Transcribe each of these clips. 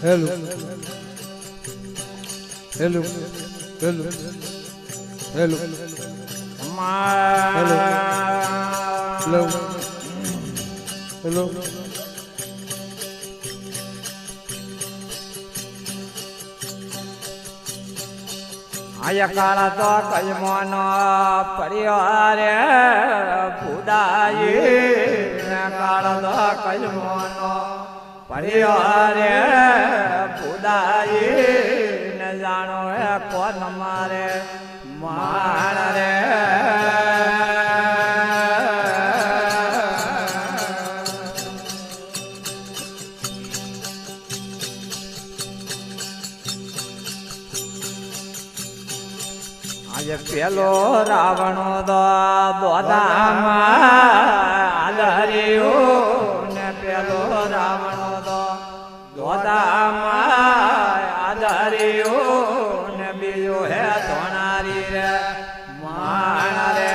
Hello. Hello. Hello. Hello. Hello. Hello. Hello. આયા કાળા તો કલમોનો પરિવાર ભૂદાઈ કાળા તો કલમોનો પરિવાર ભૂદાઈ ને જાણો હે કોણ મારે માણ રે પેલો રાવણો દોદામાં આદર્યું ને પેલો રાવણો દોદામાં આદર્યું ને બીજો હે ધોણારી રે માણ રે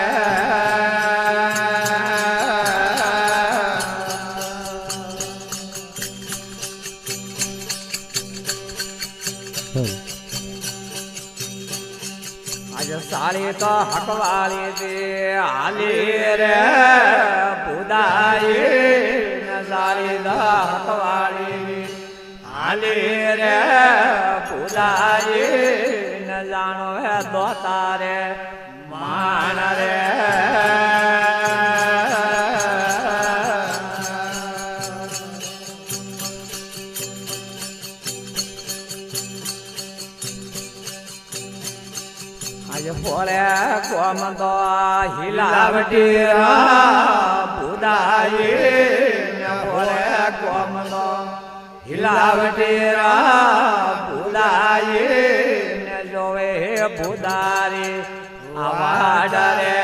સારી તો હકવાળી દે હાલી રે બુદાઈ ને સારી તો હકવાળી હાલી રે બુદાઈ ને જાણો હે દોતા રે માણ રે ફોરે કોમ તો હિલાવટી બુદાઈ ફોરે કોમ તો હિલાવટી બુદાઈ ને જોવે બુદારી આવાડ રે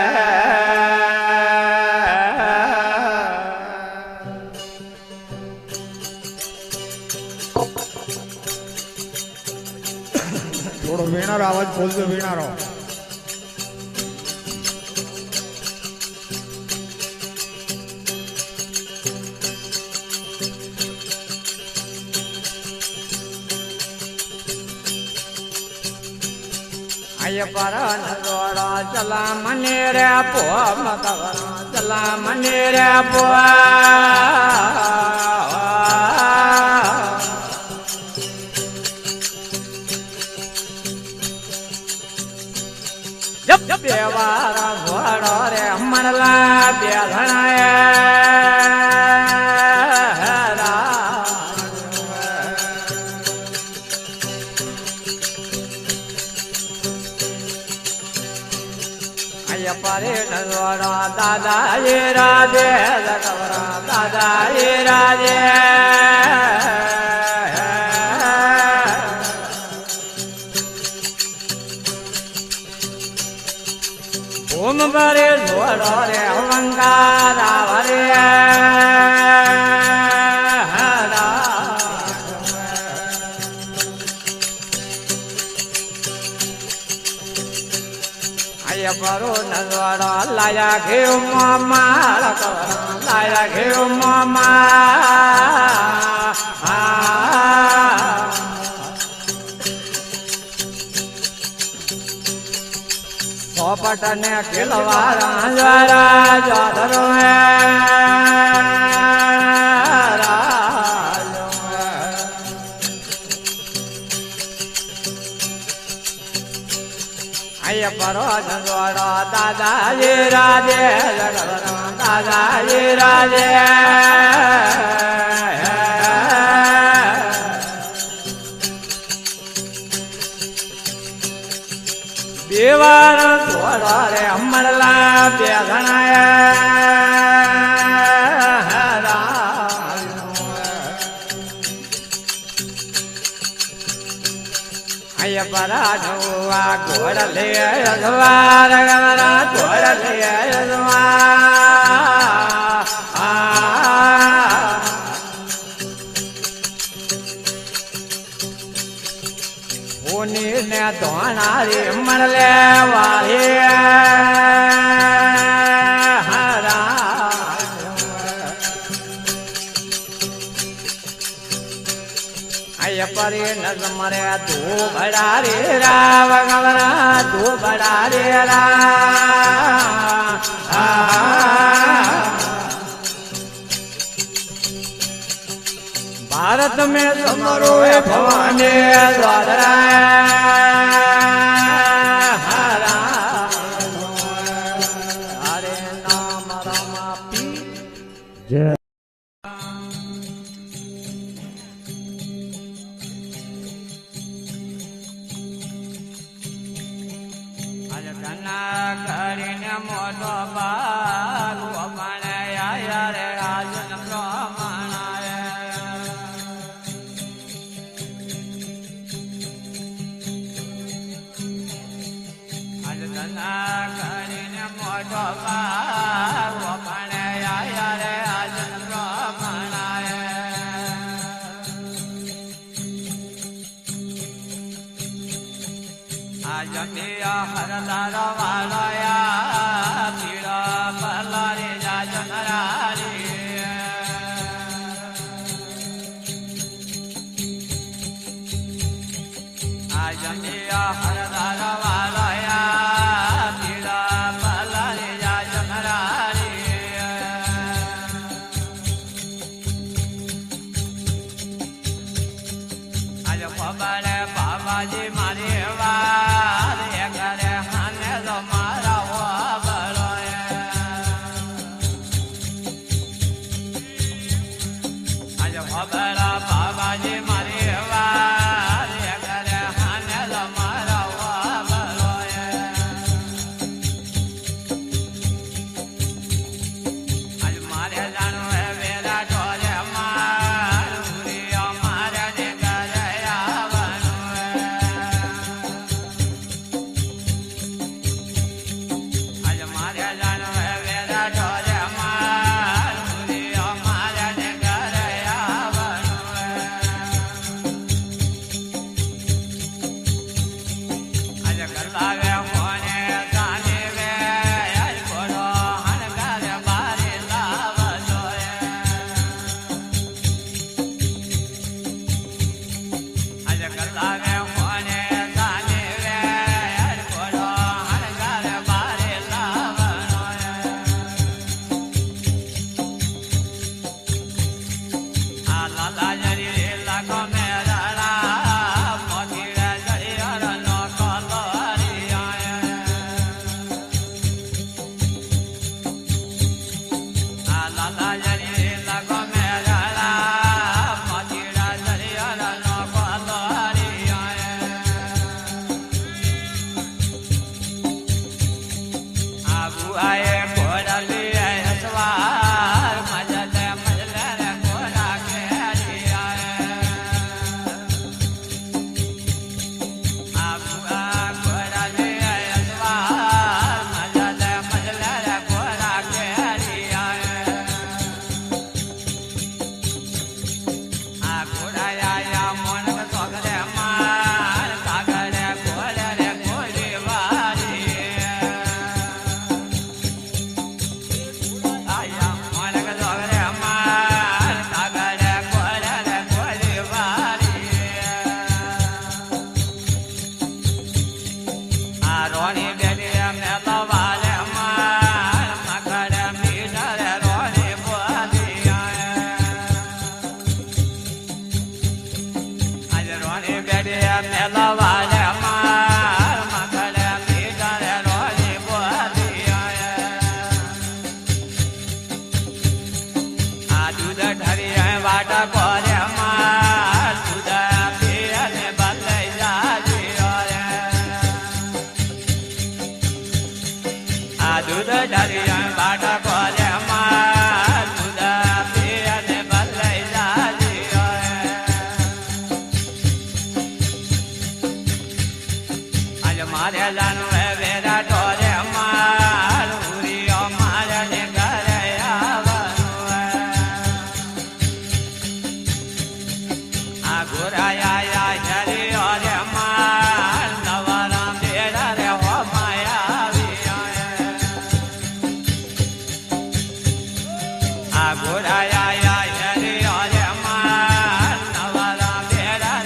થોડો વીણારો અવાજ બોલજો વીણારો પરણ દોડો ચલા મને રે પો ચલા મને રે પો બે વાર ઘોડો રે મણલા બે પરે નગરો દાદા એ રાજે દાદા એ રાજે ઓમ ભરે જોડો રે અલંકાર ભરે પરો નજવાડો લાયા ઘેવ માલ લાયા ઘેવ પોપટ ને ખેલવારા જરા જોધરો પરો જંગોડો દાદાજી રાજે દાદાજી રાજે દેવાર થોડો રે અમરલા બે પરા જોવા ઘોડ લે અજવાર ઘોડ લે હોની ને ધોણારી મળલે વાળી આય પરી નજમરે તું બડા રે રાવ ગવરા તું બડા રે રા ભારત में समरो भवानी हरे नाम रमापी જય આજે ધના કરીને મોટો બાગ મને આયા રે રાજન પ્રમાણાય આજે ધના કરીને મોટો બાગ મને આયા રે રાજન પ્રમાણાય આજમિયા હરદાર વાળયા પીડા પલારી જાજનરારી આજમિયા હરદાર વાળયા પીડા પલારી જાજનરારી આજ ખબર બાબાજી મારી વાત કરે હાને તો મારા વાબળો આજ ખબર બાબાજી મારી વાત કરે હાને તો મારા વાબળો આજ મારે જાણવું હે વેરા ટોલે માર ઉરિયો મારે ને કરે આજ મારે જાણવું હે વેરા ટોલે માર ઉરિયો મારે ને કરે આજ કરતા વે મોને જાને વે આજ બોલો હણગારે બારે લાવજો આજ કરતા વે મોને જાને વે આજ બોલો હણગારે બારે લાવજો આ લાલા જરી લાગો મેરા મોતી રે જરી નો કલોરી આ લાલા જરી લાગો મેરા મોતી રે જરી નો કલોરી આબુ આયે કોડલી આય સવાર મજલે મજલે રે કોડા કેરી આબુ આ કોડલી આય સવાર મજલે મજલે રે કોડા કેરી આ કોડા આયા મોન સોગરે માર કાગરે કોલે રે કોલી વારી આયા મોનક જોગરે માર કાગરે કોલે રે કોલી વારી આ રોણી બેડી મેલો વાલે માર મગડે મીઠરે રોણી બોલી આજ રોણી બેડી મેલો વાલે માર મગડે મીઠરે રોણી બોલી આ દૂધ ઢરી વાટ કોરે માર દૂધ પીએ ને બદલાઈ જાજી આ દૂધ ઢરી વાટ કોરે માર દૂધ પીએ ને બદલાઈ જાજી આજ મારે જાણવું હે વેરા ટોરે માર ઉરિયો મારે ને ઘરે આવવાનું આ ગોરાયા હરી ઓરે માર નવારા બેડા રે હો માયા આ ગોરાયા હરી ઓરે માર નવારા બેડા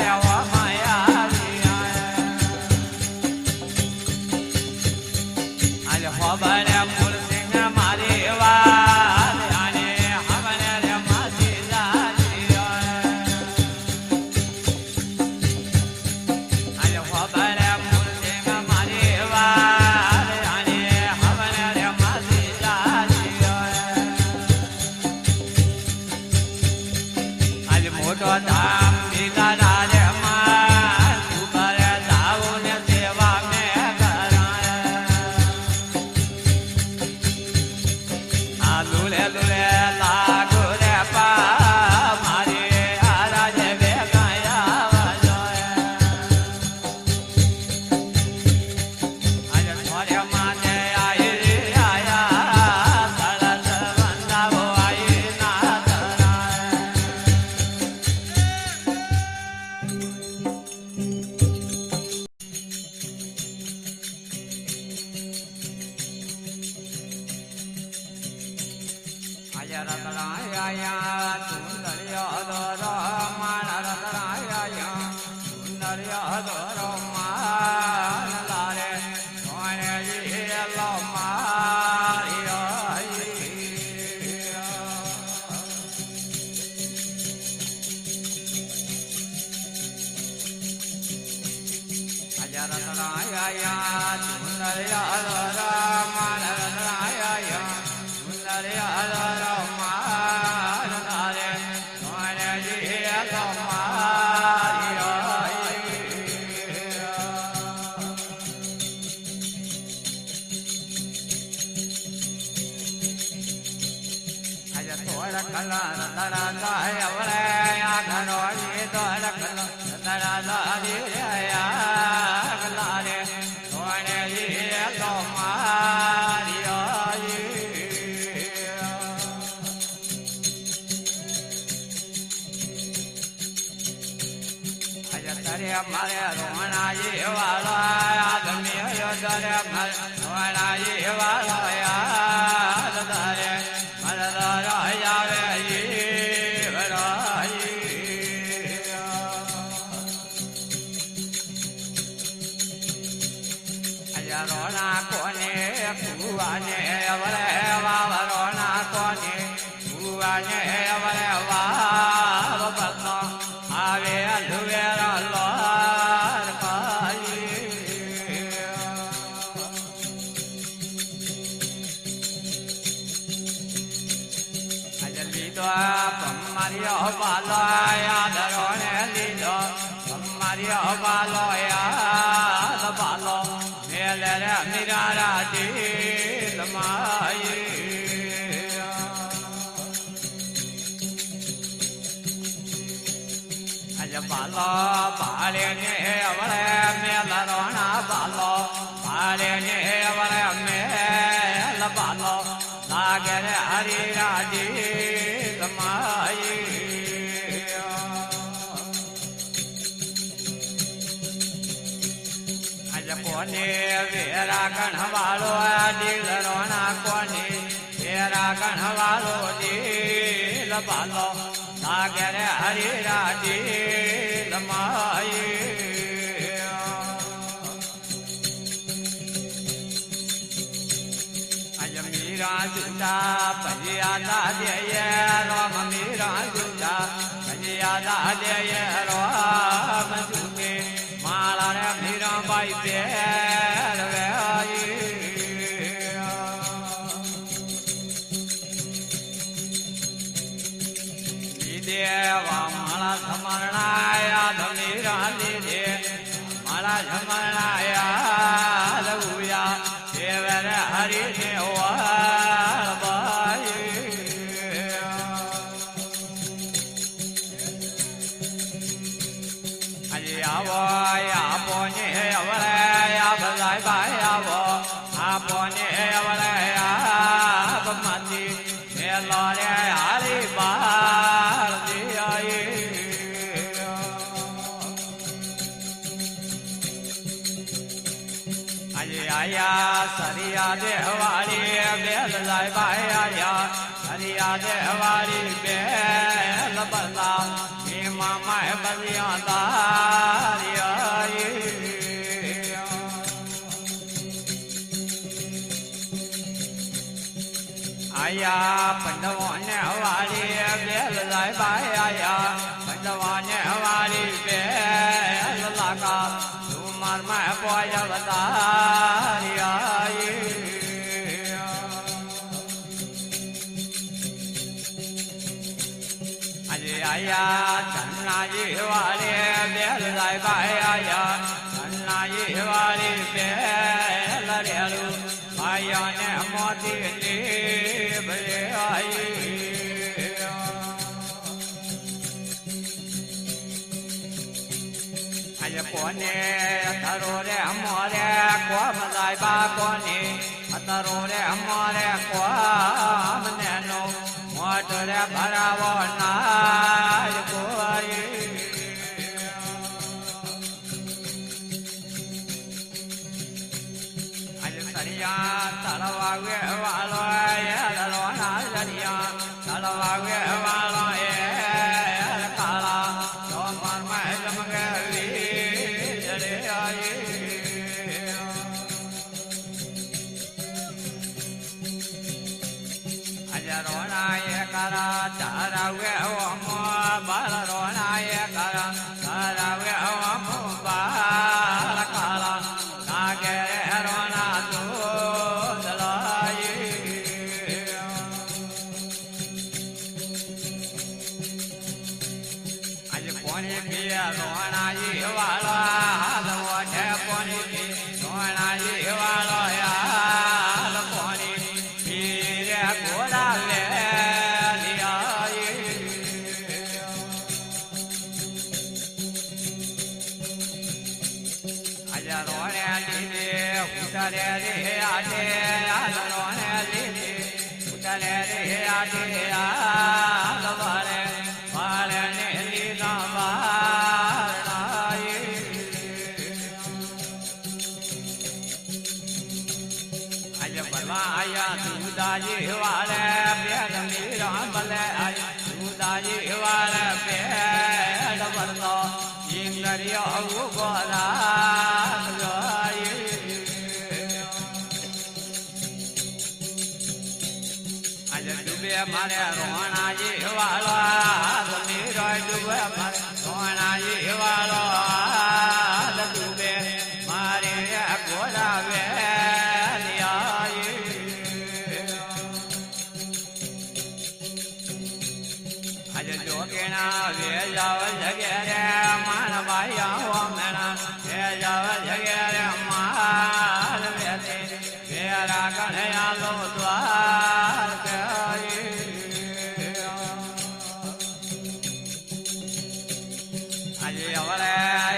મોટો ધામ દીધા રાજે માર તું કરે જાવું ને સેવા મેં કરાય આ લુલે લુલે લાગુ રે પા મારી આ રાજે ભેગાયા વજોય આજે થોડે માને આઈ આયા તળસ બંધાવો આઈ ના તરાય આજે રતરાયા સુંદર્યો દોરો માણ રતરાયા સુંદર્યો દોરો માણ લારે કોણે જીલો માર્યો આજે રતરાયા સુંદર્યો દોરો માણ રતરાયા સુંદર્યો દોરો માણ લારે કોણે જીલો માર્યો આજે થોડ કલર તરા જાય વળે આ ઘરો થોડ કલર તરા જાય લારે કોણે જીલો માર્યો આજે તરે મારે રોણાજી વાળો આદમી તરે મારે રોણાજી વાળો યાદ તારે મારે આવે રોણા કોને ભુવાને વરે વાવ રોણા કોને ભુવાને વરે વાવ બતો આવે લુવેર લોર પાઈ આજે લીધો પમ્મારીઓ પાલો યાદ રોણે લીધો પમ્મારીઓ પાલો યાદ પાલો મેલે રે મીરા દિલ માઈ આજે પાલો પાડે ને વળે મેલ રોણા પાલો પાડે ને વળે મેલ પાલો લાગે રે હરીરા દિલ માઈ આજે કોને વેરા ગણવાળો દિલ રોણા કોને વેરા ગણવાળો દિલ પાલો લાગે રે હરીરા દિલ માઈ આજે મીરા જુદા ભજિયા દે રોમ મીરા જુદા ભજિયા દે રોમ જુદે માળા રે મીરાબાઈ પહેરવે દેવા માળા સમરણાયા ધમીરા લીધે માળા સમરણાયા લઉયા દેવર હરિ દેવાળ બાઈ આજે આવો આપો ને અવળે આ બધાય ભાઈ આવો આપો ને અવળે આપ માતી મેલો રે હારી બાળ દિયાઈ આજે આયા સરિયા દેવાળી બેલ જાય ભાઈ આયા સરિયા દેવાળી બેલ બદલા મામા બલિયા તારી આયા પંડવાને હવારી બેલ જાય ભાઈ આયા પંડવાને હવારી બેલ લાગા તું માર માં પોય અવતારી આઈ આજે આયા અન્નાજી વાલે બેલ જાય ભાઈ આયા અન્નાજી વાલે બેલ રેલું ભાઈઓને મોતી ભલે આઈ આજે કોને તારો રે અમારે કોમ જાય બા કોને તારો રે અમારે કોમ નેનો મોટ રે ભરાવો ના કોઈ આજે સરિયા તળવાગે વાલો એ લોના સરિયા તળવાગે વાલો એ કાળા તો મનમાં જમગે વીજળે આઈ આજે રોણાએ કરા તારાવે ઓમ બાળ રોણાએ કરા તારાવે ઓમ બાળ કાળા નાગે રોણા દોદલાઈ આજે કોને પીએ રોણાઈ વાળો હાલ મોઢે કોને રોણાઈ વાળો હાલ કોને પીરે ઘોડા લે આજે રોણે લીધે ઉતરે રે આજે આજ રોણે લીધે ઉતરે રે આજે આજ વાળે વાળે ને લીધા વાળાએ આજે ભલા આયા દુદાજી વાળે બેડ મીરા ભલે આયા દુદાજી વાળે બેડ ભરતો ઇંગરિયો ગોરા જાય આજે ડૂબે મારે રોણાજી વાળો મીરો ડૂબે મારે રોણાજી વાળો ડૂબે મારે ગોરા વેલિયાએ આજે જોગીણા વેજાવ જગે રે માણભાઈ આવો મેણા વેજાવ જગે રે માલ વેતે વેરા કણ્યા લો દ્વાર આજે અવરે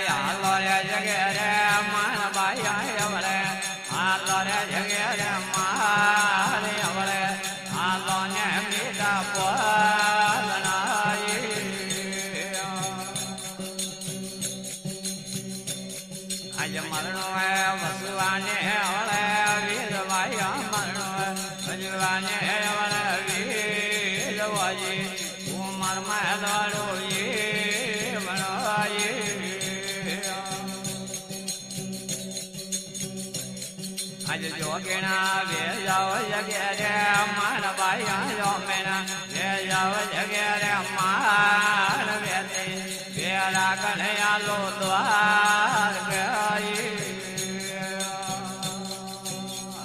હાલો રે જગે રે માણભાઈ અવરે હાલો રે જગે રે માલ અવરે હાલો ને મીઠા પોલનાઈ આજે મરણો હે વસવાને અવરે વીરભાઈ મરણો વસવાને અવરે વીરવાજી ઉમર માં દોડો એ બનાય આજે જોગીણા વેજાવ જગે રે માણભાઈ આયો મેણા વેજાવ જગે રે માણ વેતે વેરા કણ્યા લો દ્વાર ગઈ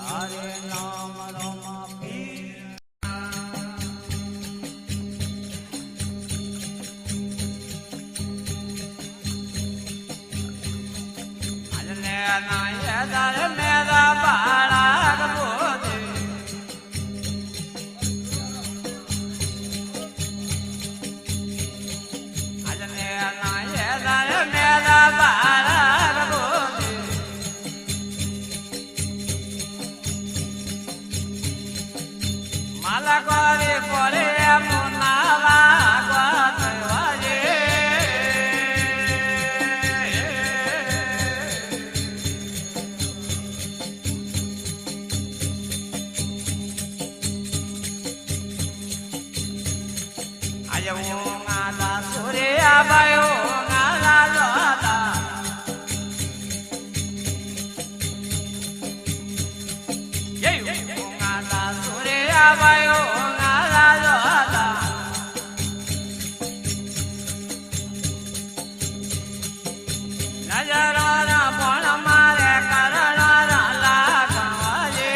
હરે નામ રમા પીર આજને નાય દર મેરા બાળક બોધે આજને નાય દર મેરા બાળક બોધે માલા કરે પડે મુનાવા ગોત વાજે આજે હું ગાતા સૂર્યા બાયો ગાલા લોતા જય હું ગાતા સૂર્યા બાયો ગાલા લોતા નજરોના પણ મારે કરણારા લાગવાજે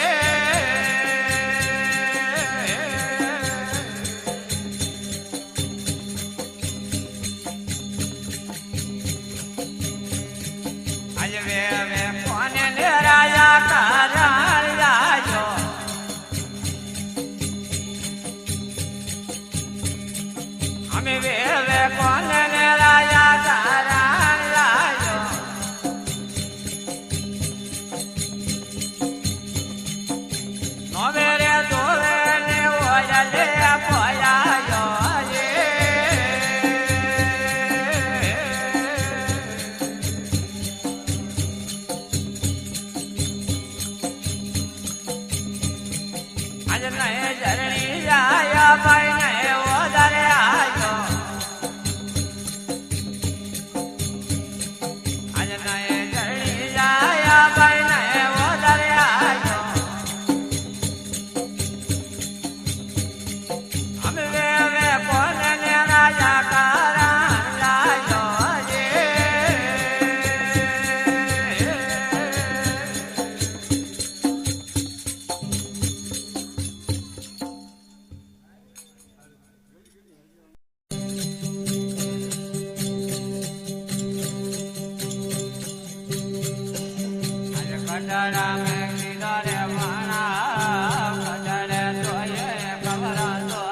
કટરા મેં કીધા રે વાણા કટરે જોઈએ ખબર તો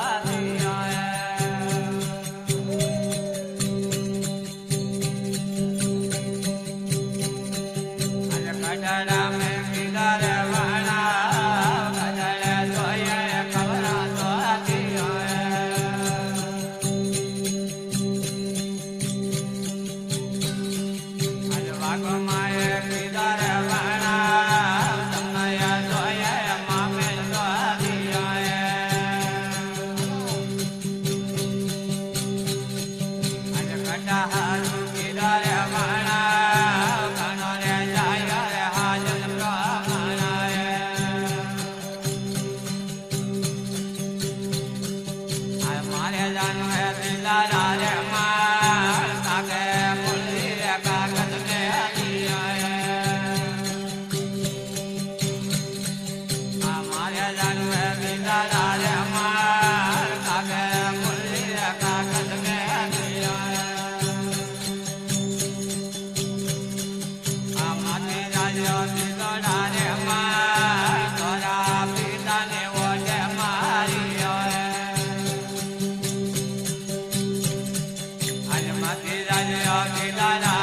કટરા મેં કીધા રે વાણા કટરે જોઈએ ખબર તો વાગમાએ કીધા રે વાણા તમને જોઈએ મામે તો કટા હારું કીધા રે વાણા કાનો રે જાય રે હાજર મારે જાનું હે દિલારા રે માર કાકે મુરલી રે કાગજ ને મારે જાનું હે દિલારા રે માર કાકે મુરલી રે કાગજ ને માથે રાજો દિલોડા રે માર તોરા પિતાને ઓઢે મારી માથે રાજો દિલારા